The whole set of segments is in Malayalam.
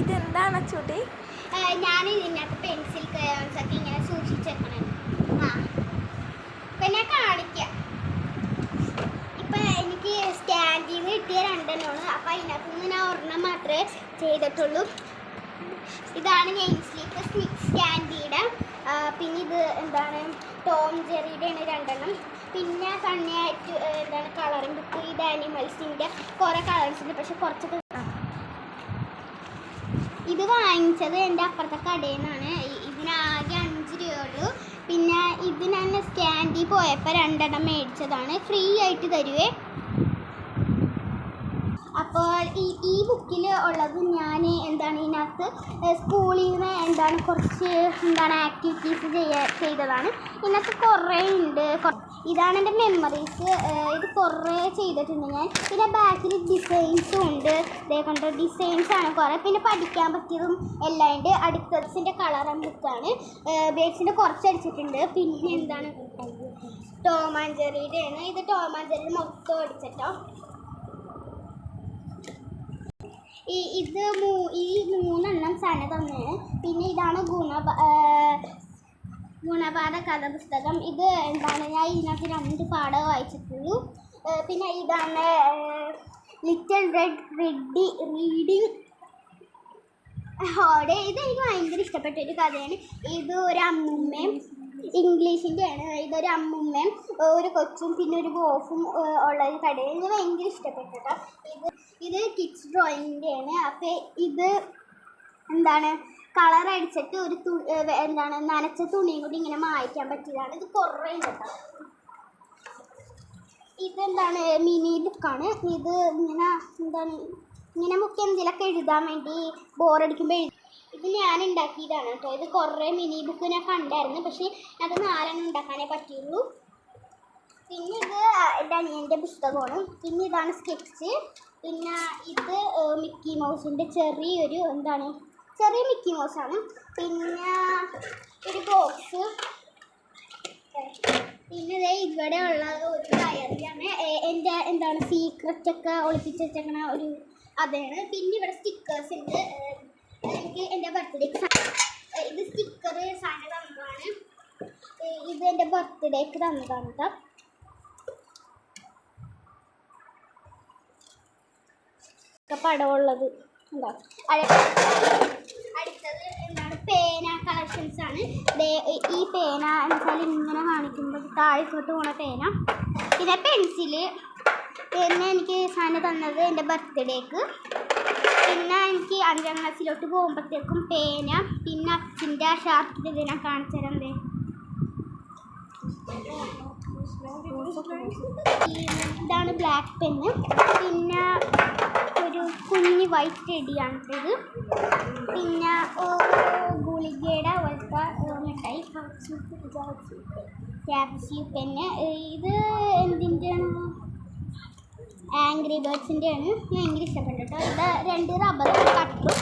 ഇതെന്താണ് അച്ചൂട്ടി? ഞാൻ ഇതിനകത്ത് പെൻസിൽ ക്രയോൺസ് ഒക്കെ ഇങ്ങനെ സൂക്ഷിച്ചേക്കണം. പിന്നെ കാണിക്കാം. ഇപ്പം എനിക്ക് സ്റ്റാൻഡിൽ നിന്ന് കിട്ടിയ 2 എണ്ണമാണ്. അപ്പം അതിനകത്ത് നിന്ന് ഞാൻ ഒരെണ്ണം മാത്രമേ ചെയ്തിട്ടുള്ളൂ. ഇതാണ് നെയിം സ്ലിപ്പ് സ്റ്റാൻഡിയുടെ. പിന്നെ ഇത് എന്താണ് ടോം ജെറിയുടെയാണ് 2 എണ്ണം. പിന്നെ സണ്ണിയായിട്ട് എന്താണ് കളറിംഗ് ബുക്ക്. ഇത് ആനിമൽസിൻ്റെ കുറേ കളേഴ്സ് ഉണ്ട്, പക്ഷെ കുറച്ചൊക്കെ. ഇത് വാങ്ങിച്ചത് എൻ്റെ അപ്പുറത്തെ കടയിൽ നിന്നാണ്. ഇതിനാകെ 5 രൂപയുള്ളൂ. പിന്നെ ഇത് ഞാൻ സ്റ്റാൻഡിൽ പോയപ്പോൾ 2 എണ്ണം മേടിച്ചതാണ്. ഫ്രീ ആയിട്ട് തരുവേ. അപ്പോൾ ഈ ബുക്കിൽ ഉള്ളത് ഞാൻ എന്താണ് ഇതിനകത്ത് സ്കൂളിൽ നിന്ന് എന്താണ് കുറച്ച് ആക്ടിവിറ്റീസ് ചെയ്തതാണ്. ഇതിനകത്ത് കുറേ ഉണ്ട്. ഇതാണ് എൻ്റെ മെമ്മറീസ്. ഇത് കുറേ ചെയ്തിട്ടുണ്ട് ഞാൻ. പിന്നെ ബാക്കിൽ ഡിസൈൻസും ഉണ്ട്. ഇതേ കണ്ട ഡിസൈൻസാണ് കുറേ. പിന്നെ പഠിക്കാൻ പറ്റിയതും എല്ലാം ഉണ്ട്. അടുത്തതിൻ്റെ കളറും ബുക്കാണ്. ബേഡ്സിൻ്റെ കുറച്ച് അടിച്ചിട്ടുണ്ട്. പിന്നെ എന്താണ് ടോം ആൻഡ് ജെറിയുടെയാണ്. ഇത് ടോം ആൻഡ് ജെറി മൊത്തം അടിച്ചിട്ടോ. ഈ 3 എണ്ണം സന തന്നെയാണ്. പിന്നെ ഇതാണ് ഗുണപാഠ കഥാപുസ്തകം. ഇത് എന്താണ് ഞാൻ ഇതിനകത്ത് 2 പാഠം വായിച്ചിട്ടുള്ളൂ. പിന്നെ ഇതാണ് ലിറ്റിൽ റെഡ് റീഡിങ് ഹോഡ്. ഇത് എനിക്ക് ഭയങ്കര ഇഷ്ടപ്പെട്ടൊരു കഥയാണ്. ഇത് ഒരു അമ്മുമ്മയും ഇംഗ്ലീഷിൻ്റെ ആണ്. ഇതൊരു അമ്മുമ്മയും ഒരു കൊച്ചും പിന്നെ ഒരു ബോഫും ഉള്ള ഒരു കഥയാണ്. എനിക്ക് ഭയങ്കര ഇഷ്ടപ്പെട്ടോ. ഇത് കിഡ്സ് ഡ്രോയിങ്ങിൻ്റെ ആണ്. അപ്പോൾ ഇത് എന്താണ് കളർ അടിച്ചിട്ട് ഒരു എന്താണ് നനച്ച തുണിയും കൂടി ഇങ്ങനെ മായ്ക്കാൻ പറ്റിയതാണ്. ഇത് കുറേ ഉണ്ട്. ഇതെന്താണ് മിനി ബുക്കാണ്. ഇത് ഇങ്ങനെ ബുക്ക് എന്തെങ്കിലുമൊക്കെ എഴുതാൻ വേണ്ടി ബോറടിക്കുമ്പോൾ ഇത് ഞാൻ ഉണ്ടാക്കിയതാണ് കേട്ടോ. ഇത് കുറേ മിനി ബുക്ക് ഞാൻ കണ്ടായിരുന്നു, പക്ഷേ അത് 4 എണ്ണം ഉണ്ടാക്കാനേ പറ്റുള്ളൂ. പിന്നെ ഇത് എൻ്റെ അനിയൻ്റെ പുസ്തകമാണ്. പിന്നെ ഇതാണ് സ്കെച്ച്. പിന്നെ ഇത് മിക്കി മൗസിൻ്റെ ചെറിയ മിക്കി മൗസാണ്. പിന്നെ ഒരു ബോക്സ്. പിന്നെ ഇവിടെ ഉള്ള ഒരു ഡയറിയാണ്. എൻ്റെ സീക്രറ്റൊക്കെ ഒളിപ്പിച്ച് വെച്ചേക്കണ ഒരു അതാണ്. പിന്നെ ഇവിടെ സ്റ്റിക്കേഴ്സ് ഉണ്ട്. എനിക്ക് എൻ്റെ ബർത്ത്ഡേക്ക് ഇത് സ്റ്റിക്കർ സാധനം തന്നതാണ്. ഇത് എൻ്റെ ബർത്ത്ഡേക്ക് തന്നതാണ് കേട്ടോ. പടമുള്ളത് എന്താ. അടുത്തത് എന്താണ് പേന കളക്ഷൻസ് ആണ്. ഈ പേന എന്നുവെച്ചാൽ ഇങ്ങനെ കാണിക്കുമ്പോൾ താഴത്തോട്ട് പോണ പേന. പിന്നെ പെൻസില്. പിന്നെ എനിക്ക് സാധനം തന്നത് എൻ്റെ ബർത്ത്ഡേക്ക്. പിന്നെ എനിക്ക് 5ാം ക്ലാസ്സിലോട്ട് പോകുമ്പോഴത്തേക്കും പേന. പിന്നെ അച്ഛൻ്റെ ഷാർക്കിൻ്റെ ഇത് ഞാൻ കാണിച്ചു തരാം. ഇതാണ് ബ്ലാക്ക് പെന്ന്. പിന്നെ ഒരു കുഞ്ഞ് വൈറ്റ് ടെഡിയാണിത്. പിന്നെ ഗുളികയുടെ പോലത്തെ മിഠായി ക്യാപ്സ്യൂ പെന്ന്. ഇത് എന്തിൻ്റെയാണ്? ആംഗ്രി ബേർഡ്സിൻ്റെ ആണ്. ഞാൻ ഭയങ്കര ഇഷ്ടപ്പെട്ടു കേട്ടോ. ഇത് 2 റബ്ബർ കട്ടറും.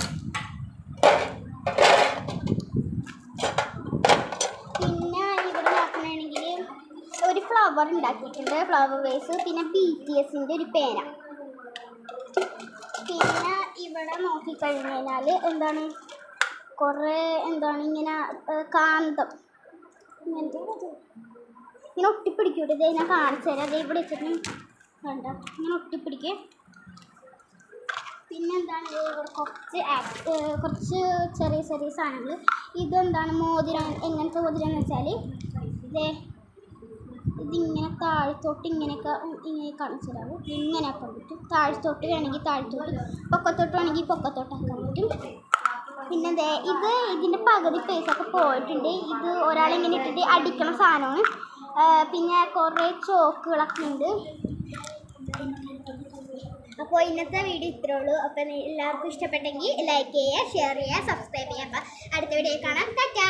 പിന്നെ ഇവിടെ നോക്കണമെങ്കിൽ ഒരു ഫ്ലവർ ഉണ്ടാക്കിയിട്ടുണ്ട്, ഫ്ലവർ വേസ്. പിന്നെ BTSൻ്റെ ഒരു പേന. പിന്നെ ഇവിടെ നോക്കിക്കഴിഞ്ഞാൽ എന്താണ് കുറേ ഇങ്ങനെ കാന്തം ഇങ്ങനെ ഒട്ടിപ്പിടിക്കൂട്ടെ. ഇത് ഞാൻ കാണിച്ചു തരാം. അത് ഇവിടെ വെച്ചിട്ട് കണ്ട ഇങ്ങനെ ഒട്ടിപ്പിടിക്കുക. പിന്നെ ഇവിടെ കുറച്ച് ചെറിയ സാധനങ്ങൾ. ഇതെന്താണ് മോതിരം. എങ്ങനത്തെ മോതിരം എന്ന് വെച്ചാൽ ഇതിങ്ങനെ താഴത്തോട്ട് ഇങ്ങനെ കാണിച്ചു തരാവും. ഇങ്ങനെ ആക്കാൻ പറ്റും. താഴത്തോട്ട് വേണമെങ്കിൽ താഴത്തോട്ട്, പൊക്കത്തോട്ട് വേണമെങ്കിൽ പൊക്കത്തോട്ടാക്കാൻ പറ്റും. പിന്നെ ഇതിൻ്റെ പകുതി പേസൊക്കെ പോയിട്ടുണ്ട്. ഇത് ഒരാളിങ്ങനെ ഇട്ടിട്ട് അടിക്കണ സാധനമാണ്. പിന്നെ കുറേ ചോക്കുകളൊക്കെ ഉണ്ട്. അപ്പോൾ ഇന്നത്തെ വീഡിയോ ഇത്രേ ഉള്ളൂ. അപ്പോൾ എല്ലാവർക്കും ഇഷ്ടപ്പെട്ടെങ്കിൽ ലൈക്ക് ചെയ്യുക, ഷെയർ ചെയ്യുക, സബ്സ്ക്രൈബ് ചെയ്യുക. അപ്പോൾ അടുത്ത വീഡിയോ കാണാം. ടാറ്റാ.